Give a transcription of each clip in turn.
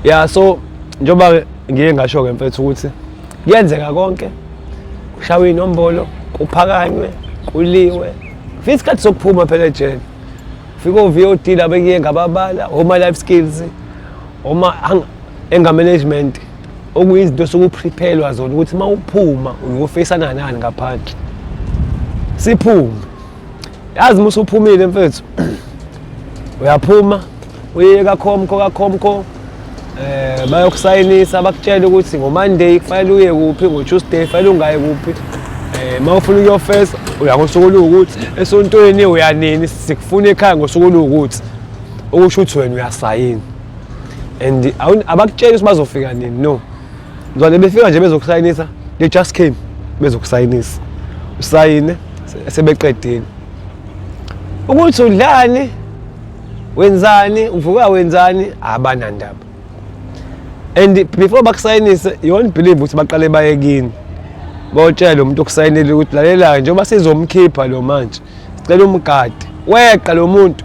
Yeah, so njoba ngike ngasho ke mfethu ukuthi kuyenzeka konke. Kushawa inombolo, kuphakanywe, kuliwe. Fika isikhathi sokuphuma phela ejele. Fika o-VOD laba engike ngababala, oma life skills, oma anger management. Okuyizinto sokuprepare zona ukuthi mawuphuma uyofacana nani ngaphandle. Siphume. Yazi musu uphumile mfethu. Uyaphuma, uye kakhomko. Bayokusayinisa bakutshela ukuthi ngoMonday kufanele uye kuphi, ngoTuesday kufanele ungaye kuphi. Mawufuna ukuyofesa uya ngosuku olukuthi, esontweni uyanini sikufuna ekhaya ngosuku olukuthi. Okusho ukuthi wena uyasayina. And abakutshela ukuthi bazofika nini, no. Nzwane befika nje bezokusayinisa, they just came bezokusayinisa. Usayine sebeqedile. Ukuthi udlani, wenzani, uvuka wenzani, abanandaba. And before bakusayinise, you won't believe ukuthi baqale baye kini. Bawutshela umuntu okusayinile ukuthi lalela njengoba sizomkhipha lo manje. Sicela umgadi. Weqa lo muntu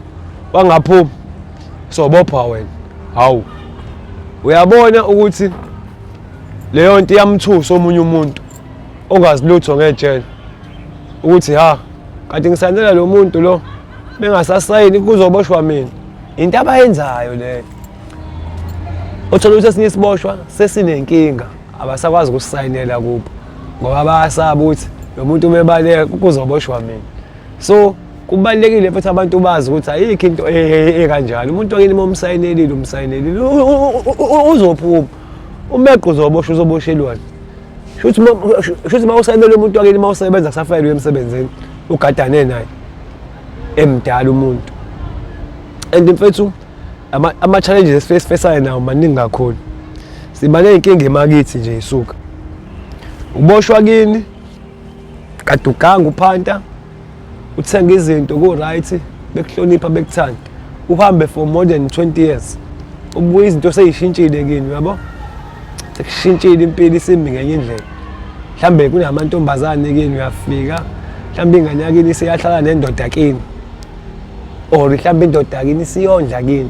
wangaphuma. Sobopha wena. Hawu. Uyabona ukuthi leyo nto iyamthusa omunye umuntu ongazi lutho ngejele. Ukuthi kanti ngisanela lo muntu lo bengasasayini kuzoboshwa mina. Into abayenzayo le. Uthola ukuthi esinye isiboshwa sesinenkinga abasakwazi ukusayinela kubo ngoba bayasaba ukuthi lo muntu umebaleka kuzoboshwa mina. So kubalekile futhi abantu bazi ukuthi ayikho into ekanjalo. Umuntu wakini momsayinelile uzophuma. Umeqo uzoboshwa uzoboshelwana. Shuthi mawusayinela umuntu wakini mawusebenza kusafanele emsebenzini ugadane naye. Emdala umuntu. And mfethu ama challenges face nawo maningi kakhulu. Siba nenkinga emakithi nje isuka. Uboshwa kini, kaduganga uphanta, uthenga izinto ku right, bekuhlonipha bekuthanda. Uhambe for more than 20 years. Ubuye izinto seyishintshile kini, yabo? Sekushintshile impilo isimbi ngenye indlela. Mhlambe kunamantombazane kini uyafika, mhlambe ingane yakini siyahlala nendoda kini. Or mhlambe indoda kini siyondla kini.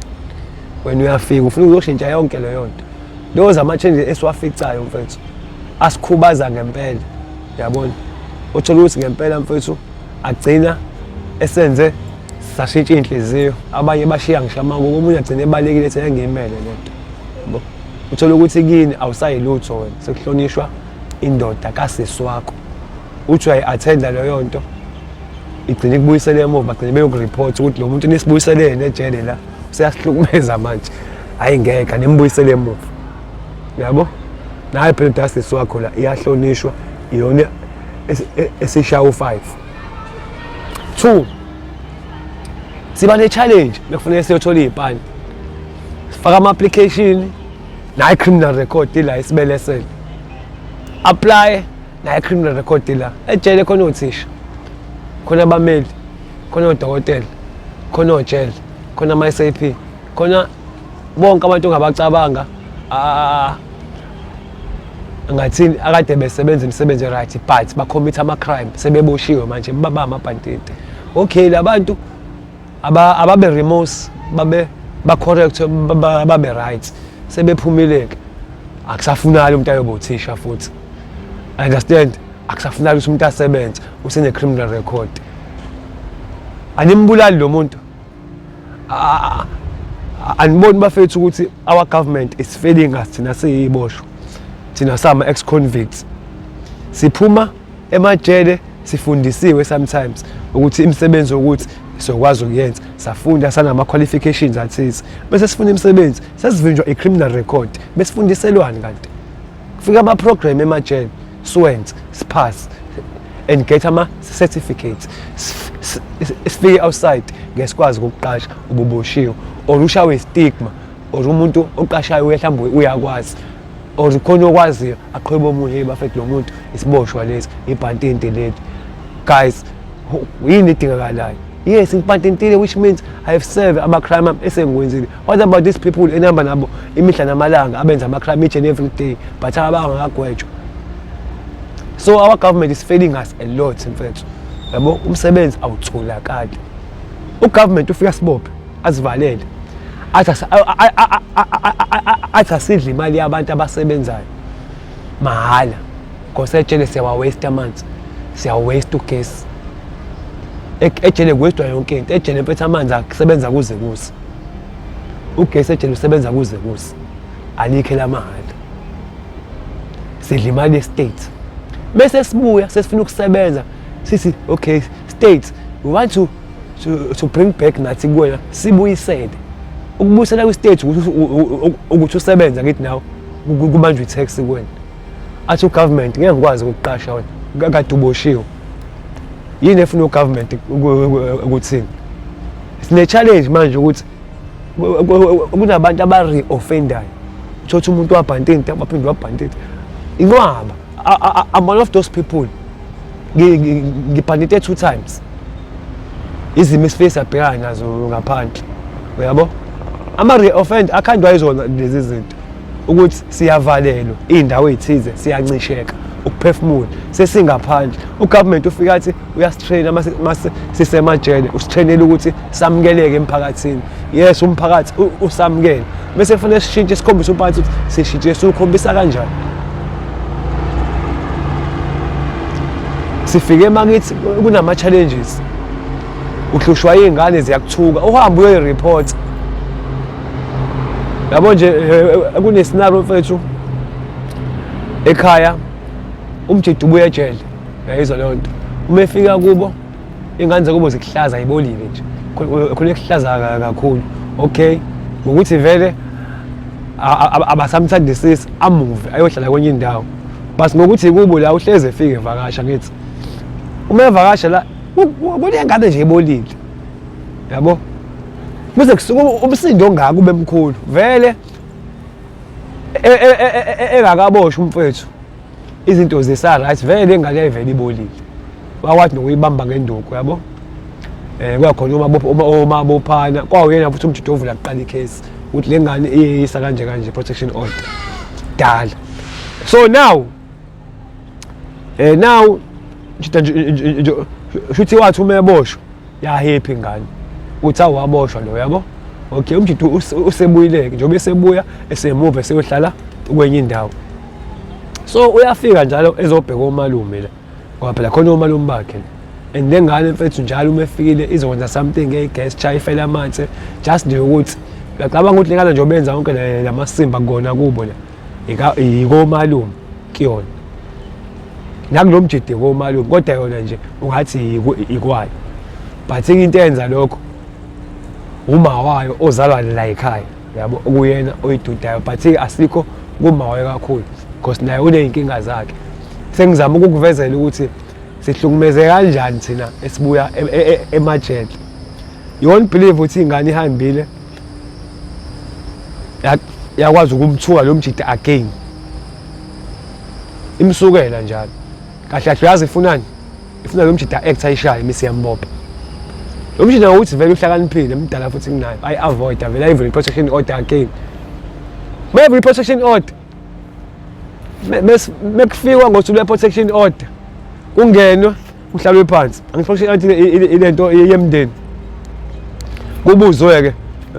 When uyafika ufuna ukuzoshintsha yonke leyo nto. Those ama changes esiwaficayo mfethu. Asikhubaza ngempela. Yabona? Uthola ukuthi ngempela mfethu agcina esenze sashintsha inhliziyo. Abanye bashiya ngisho amangu, omunye agcina ebalekile ethi ngiyimele lento. Yabo? Uthola ukuthi kini awusayilutho wena. Sekuhlonishwa indoda kasisi wakho. Uthi uyayi-attenda leyo nto. Igcina ikubuyisele emuva, bagcina beyokureport ukuthi lo muntu nisibuyisele nejele la. Siyahlukumeza manje. Hayi ngeke nimbuyisele emuva. Yabo? Naye phela udasisi wakho la iyahlonishwa iyona esishaya u5. 2. Siba ne challenge bekufanele siyothola izipani. Sifaka ama application nayi criminal record la isibelesele. Apply nayi criminal record la. Ejele khona othisha. Khona abameli, khona odokotela, khona ojele. Khona ama-SAP, khona bonke abantu ongabacabanga ngathini akade besebenza imisebenzi right but bacommit ama-crime sebeboshiwe manje baba amabhantiti. Okay, labantu ababe remorse babe-correct babe right sebephumileke. Akusafunali umuntu ayoba uthisha futhi. Understand? Akusafunali ukuthi umuntu asebenze usene-criminal record. Animbulali lo muntu. Aniboni bafethu ukuthi our government is failing us thina siyiboshwa. Thina sama ex-convicts. Siphuma emajele sifundisiwe sometimes ukuthi imisebenzi ukuthi sokwazi ukuyenza. Safunda sanama qualifications athize. Bese sifuna imisebenzi, sesivinjwa i-criminal record. Besifundiselwani kanti? Kufika ama program emajele, siwenze, sipass and get ama certificates. Sifike outside ngesikwazi ukuqasha ububoshiwe or ushawe stigma or umuntu oqashayo uyahamba uyakwazi or khona okwaziyo aqhweba omunye bafethu lo muntu isiboshwa lesi ibhantinte leli. Guys, yini idingakalayo? Yes, ibhantintile, which means I have served ama crime esengiwenzile. What about these people enamba nabo imihla namalanga abenza ama crime each and every day but abangakagwetshwa? So our government is failing us a lot mfethu. Yabo umsebenzi awutholakali. Ugovernment ufika sibophe azivalele. athi asidle imali yabantu abasebenzayo mahala because ejele siyawa-waste amanzi, siyawa-waste ugesi. Ejele kuwastwa yonke into, ejele mfethu amanzi akusebenza kuze kuse, ugesi ejele usebenza kuze kuse, alikho elamahala. Sidla imali ye-state bese sibuya sesifuna ukusebenza sithi okay state we want to bring back nathi kuwena sibuyisele. Ukubuyisela kwi-state ukuthi usebenza kithi nawe kubanjwe i-tax kuwena. Athi ugovernment ngeke ngikwazi ukuqasha wena kade uboshiwe. Yini efuna ugovernment ukuthini? Sine-challenge manje ukuthi kunabantu abare-offendayo. Uthola umuntu wabhantinta abaphinde wabhantinta. Inqwaba. I'm one of those people. Ngibhandite 2 times. Izimo esifisa abhekana nazo ngaphandle. Uyabo? Ama-re-offend akhandwa yizona lezi zinto. Ukuthi siyavalelwa iy'ndawo ey'thize siyancisheka ukuphefumula sesingaphandle. Ugovernment ufika athi uyasitraina mase sisemajele, usitrainela ukuthi samukeleke emphakathini. Yes, umphakathi usamukele. Bese kufanele sishintshe isikhombisa umphakathi ukuthi sishintshe siwukhombisa kanjani. Sifike makithi kunama-challenges. Uhlushwa iy'ngane ziyakuthuka, uhambe uyoyi-report. Yabo nje kunesinaro mfethu ekhaya umjidi ubuya ejele, yayizwa leyo nto. Uma efika kubo iy'ngane zakubo zikuhlaza yibolile nje, khona ekuhlaza kakhulu. Okay, ngokuthi vele abasamthandisisi amuve ayohlala kwenye indawo, but ngokuthi kubo la uhleze efike evakasha ngithi uma evakasha la kunengane nje ebolile. Yabo bese kusuka umsindo ongaka ube mkhulu vele engakaboshwa umfethu izinto zisa-right vele engane ayivele ibolile wakwathi nokuyibamba ngenduku. Yabo kuyakhona omabophana kwawuyena futhi umjidi ovula kuqala ikhesi ukuthi le ngane iyisa kanje protection order dala. So now shuthi wathi uma eboshwa yahappy ingane uthi awaboshwa lo. Yabo okay, umjidi usebuyileke njengoba esebuya esemuva eseyohlala kwenye indawo. So uyafika njalo ezobheka omalume la ngoba phela khona omalume bakhe, and lengane mfethu njalo uma efikile izokwenza something ngegas chai fela amanzi just nje ukuthi uyacabanga ukuthi lengane nje obenza yonke lamasimba kona kubo la ikomalume kuyona nakulo mjidi komalume, kodwa yona nje ungathi ikwayo, but into eyenza lokho uma wayo ozalwa la ekhaya. Yabo okuyena oyidudayo, but asikho kuma wayo kakhulu because naye uney'nkinga zakhe. Sengizama ukukuvezela ukuthi sihlukumeze kanjani thina esibuya emajele. You won't believe ukuthi ingane ihambile yakwazi ukumthuka lo mjidi again, imsukela njalo kahle kahle. Yazi ifunani? Ifuna lo mjidi a-act ayishaye misi yambopha. Lo mjidi ngokuthi vele uhlakaniphile mdala futhi kunayo ayi-avoida vele ayivele i-protection order again. Maybe i-protection order mekufikwa ngosuku lwe-protection order kungenwa kuhlalwe phansi. Angi-protection order ilento yemndeni kubuzwe-ke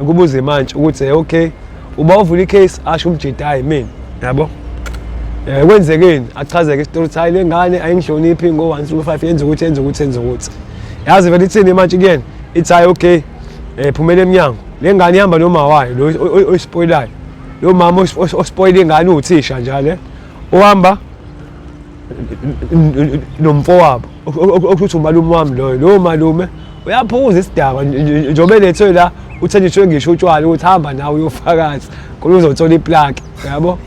kubuze manje ukuthi okay uba uvula i-case asho umjidi hayi mina. Yabo kwenzekeni achazeke isitori ukuthi hayi le ngane ayingihloniphi ngo-1 through 5 yenza ukuthi yazi vele ithini manje kuyena ithi hayi okay phumela emnyango le ngane ihamba noma wayo lo oyispoilayo. Lo mama ospoile ingane uthisha njalo uhamba nomfowabo okuthi umalume wami lo malume uyaphuza isidakwa njengoba elethwe la uthenjiswe ngisho utshwala ukuthi hamba nawe uyofakaza khona uzothola iplaki. Yabo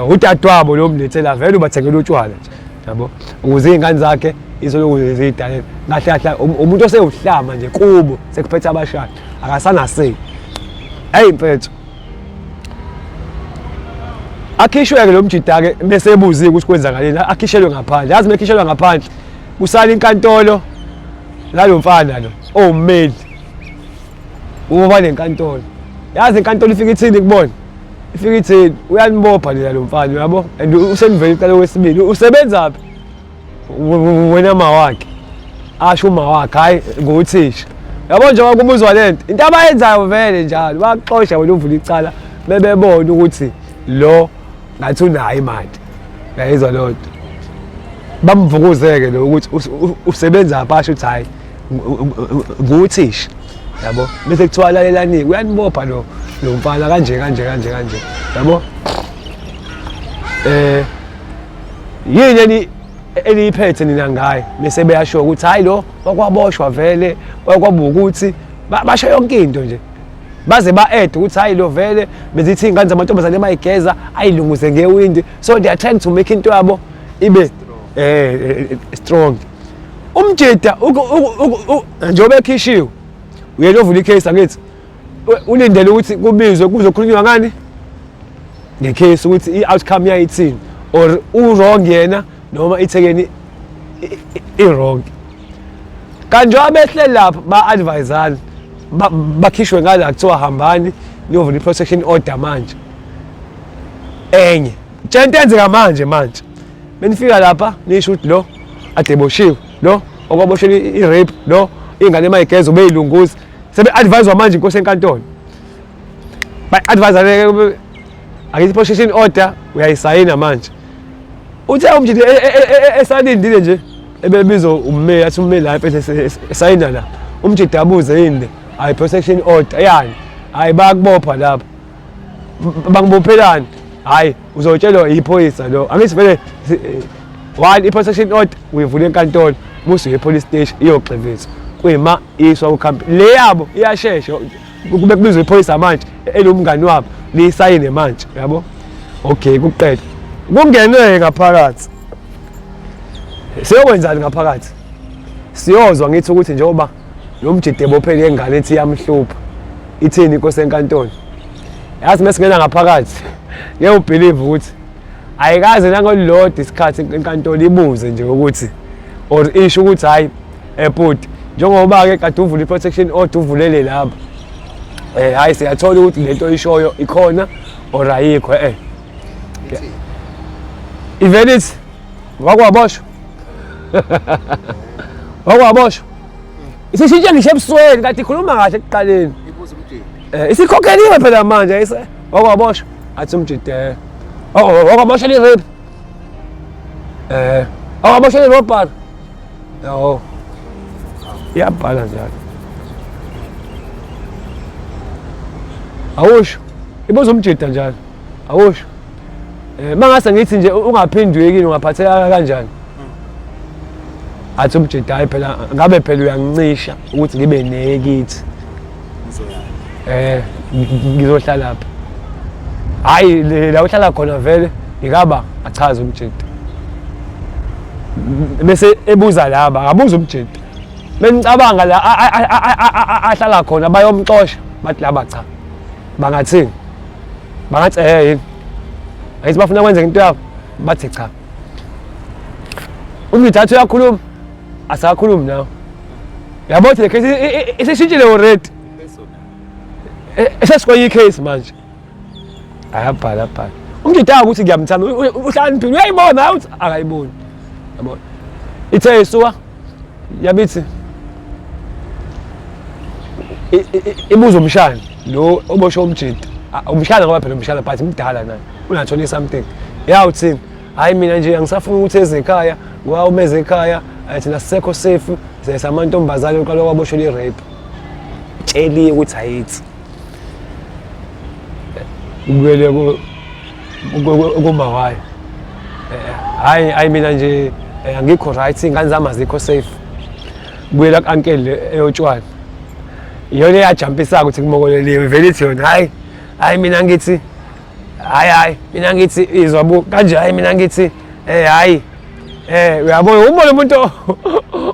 udadewabo lo mlethela vele ubathengela utshwala nje. Yabo ukuze iy'ngane zakhe izoloku ziyidalela kahle kahle. Umuntu osewuhlama nje kubo sekuphethe abashana akasanaseki. Hayi mfethu akhishwe-ke lo mjida-ke bese ebuziwe ukuthi kwenzakaleni akhishelwe ngaphandle. Yazi mekhishelwa ngaphandle kusala inkantolo lalo mfana lo owummeli uba nenkantolo. Yazi inkantolo ifika ithini kubona? Ifika ithini? Uyanibopha lela lo mfana. Yabo and usenivele iqala kwesibili usebenzaphi wena mawakhe asho uma wakhe hayi nguthisha yabo njengoba kubuzwa lento into abayenzayo vele njalo bayaxosha wena uvula icala bebebona ukuthi lo ngathi unayo imali yayizwa lonto bamvukuzeke lo ukuthi usebenza phasha uthi hayi nguthisha yabo bese kuthiwa lalelani uyanibopha lo mfana kanje yabo yini eliphethe nina ngaye bese beyasho ukuthi hayi lo wakwaboshwa vele wakwabuka ukuthi basho yonke into nje baze ba-add ukuthi hayi lo vele bezithi iy'ngane zamantombazane bayigeza ayilunguze ngewindi so they are trying to make into yabo ibe strong. Umjida njengoba ekhishiwe uyena ovula icase angithi ulindele ukuthi kubizwe kuzokhulunywa ngani ngecase ukuthi i-outcome yayithini or u-wrong yena noma ithekeni i-wrong. Kanti abehle lapha ba-advisana bakhishwe ngala kuthiwa hambani niyovula i-protection order manje enye tshento enzeka manje benifika lapha nisho ukuthi lo adeboshiwe lo okwaboshela i-rape lo ingane emayigezo beyilunguza sebe-adviswa manje inkosi enkantolo ba-advisane akithi i-protection order uyayisayina manje uthe umjidi esalindile nje ebebizwa ummeya athi ummeli lapha esayina la umjidi abuze yini hayi protection order yani hayi bayakubopha lapha bangibophelani hayi uzotshelwa iphoyisa lo angithi vele one i-protection order uyivula enkantolo musu ye-police station iyogxilisa kuyima iswa ukhampi le yabo iyashesha kube kubizwa iphoyisa manje elomngani wabo liyisayine manje yabo okay kuqeda kungeneke ngaphakathi siyokwenzani ngaphakathi siyozwa ngithi ukuthi njengoba lo mjidi ebophele ingane ethi yamhlupha ithini inkosi enkantolo yazi mesingena ngaphakathi ngeke ubelieve ukuthi ayikaze nangolilodwa isikhathi enkantolo ibuze nje ukuthi or isho ukuthi hayi ebhuti njengoba ke kade uvula i-protection order uvulele lapha hayi siyathola ukuthi lento ishoyo ikhona or ayikho ivenith wakwaboshwa wakwaboshwa isishintshe ngisho ebusweni kanti ikhuluma kahle ekuqaleni isikhokheliwe phela manje wakwaboshwa athi umjidi wakwaboshwa li-rape wakwaboshwa li-robbery yaho iyabhala njalo awusho ibuza umjida njalo awusho mangase ngithi nje ungaphindweki ungaphatheka kanjani athi umjida hayi phela ngabe phela uyangincisha ukuthi ngibe nekithi ngizohlala lapha hayi la uhlala khona vele ngikaba achaza umjida bese ebuza laba akabuza umjida benicabanga la ahlala khona bayomxosha bathi laba cha bangathini bangathi yini ayithi bafuna kwenzeka into yabo bathi cha umjida athi uyakhuluma asakhulumi nawe yabo ukuthi le case isishintshile already esesikwenye icase manje ayabhala umjida ukuthi ngiyamthanda uhlaniphile uyayibona ukuthi akayiboni yabo ithe isuka yabithi ibuza umshana lo obosho umjida umshana ngoba phela umshana but mdala naye unathona something yawuthini hayi mina nje angisafuna ukuthi eze ekhaya ngoba umeze ekhaya thina sisekho safe sesamantombazane uqala kwaboshela i-rape tsheliye ukuthi ayithi ubuyele kumawayo hayi mina nje angikho right ingane zami azikho safe buyela ku-ankele eyotshwana iyona eyajampisaka ukuthi kumokoleliwe vele ithi yona hayi mina ngithi hayi mina ngithi izwa bu kanje hayi mina ngithi hayi uyabona ubona umuntu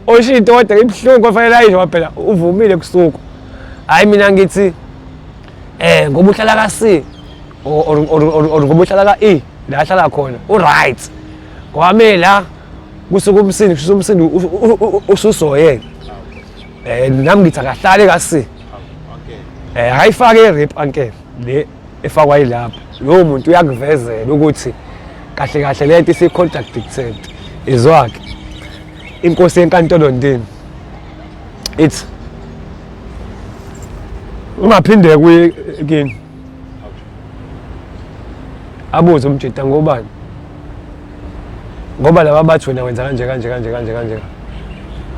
oshinto kodwa ibuhlungu kufanele ayisho phela uvumile kusuku hayi mina ngithi ngoba uhlala ka-C or ngoba uhlala ka-E la ahlala khona u-right kwame la kusuka umsindi kusuka umsindi ususoyela nami ngithi akahlale ka-C akayifake i-rape ankele le efakwa yilapha lowo muntu uyakuvezela ukuthi kahle kahle lento isi-contradicted izwakhe inkosi enkantolo ndini ithi ungaphinde kuye kini abuze umjita ngobani ngoba laba bathi wena wenza kanje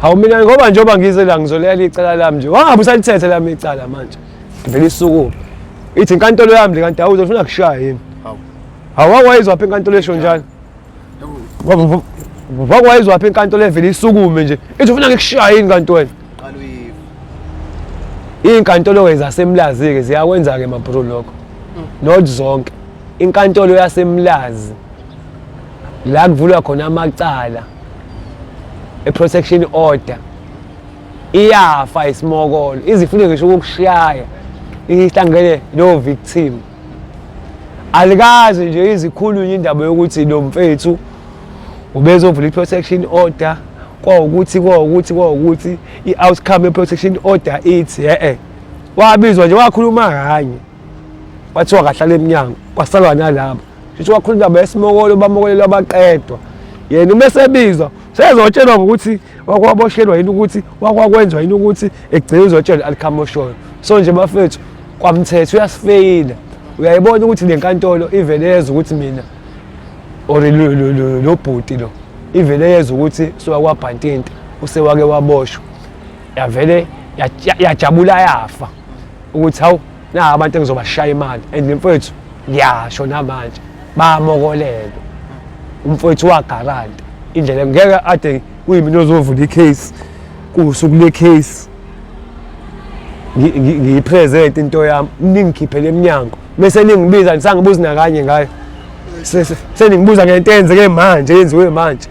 hawu mina ngoba njengoba ngize la ngizolela icala lami nje wangabe usalithethe lami icala manje ngivela isuku ithi inkantolo yami kanti awuzofuna kushaya yini awawayizwa apha inkantolo esho njalo wakwayizwa apha inkantolo evela isukume nje ithi ufuna ngikushaya yini kanti wena inkantolo zasemlazi-ke ziyakwenza-ke mabro lokho not zonke inkantolo yasemlazi la kuvulwa khona amacala e-protection order iyafa isimokolo izifune ngisho ukukushaya ihlangene no victim alikazi nje izikhulunywa indaba yokuthi lo mfethu ubezovula i-protection order kwawukuthi i-outcome ye-protection order ithi wabizwa nje wakhuluma kanye wathiwa kahlala emnyango kwasalwa nalabo sho wakhuluma indaba yesimokolo bamokolelwa baqedwa yena uma esebizwa sezotshelwa ngokuthi wakwaboshelwa yini ukuthi wakwakwenziwa yini ukuthi egcina uzotshelwa alikhamosholo so nje bafethu kwamthetho uyasifeyila uyayibona ukuthi le nkantolo ivele yeza ukuthi mina or lo bhuti lo ivele yeza ukuthi sowakwabhantinta usewake waboshwa yavele yajabula yafa ukuthi hawu na abantu engizobashaya imali and mfethu ngiyasho namanje bamokolelwe umfethu wagaranta indlela ngeke ade kuyimina ozovula icase kusuku le case ngiyipresent into yami ningikhiphele eminyango bese ningibiza nisangibuza nakanye ngayo seningibuza ngento eyenzeke manje yenziwe manje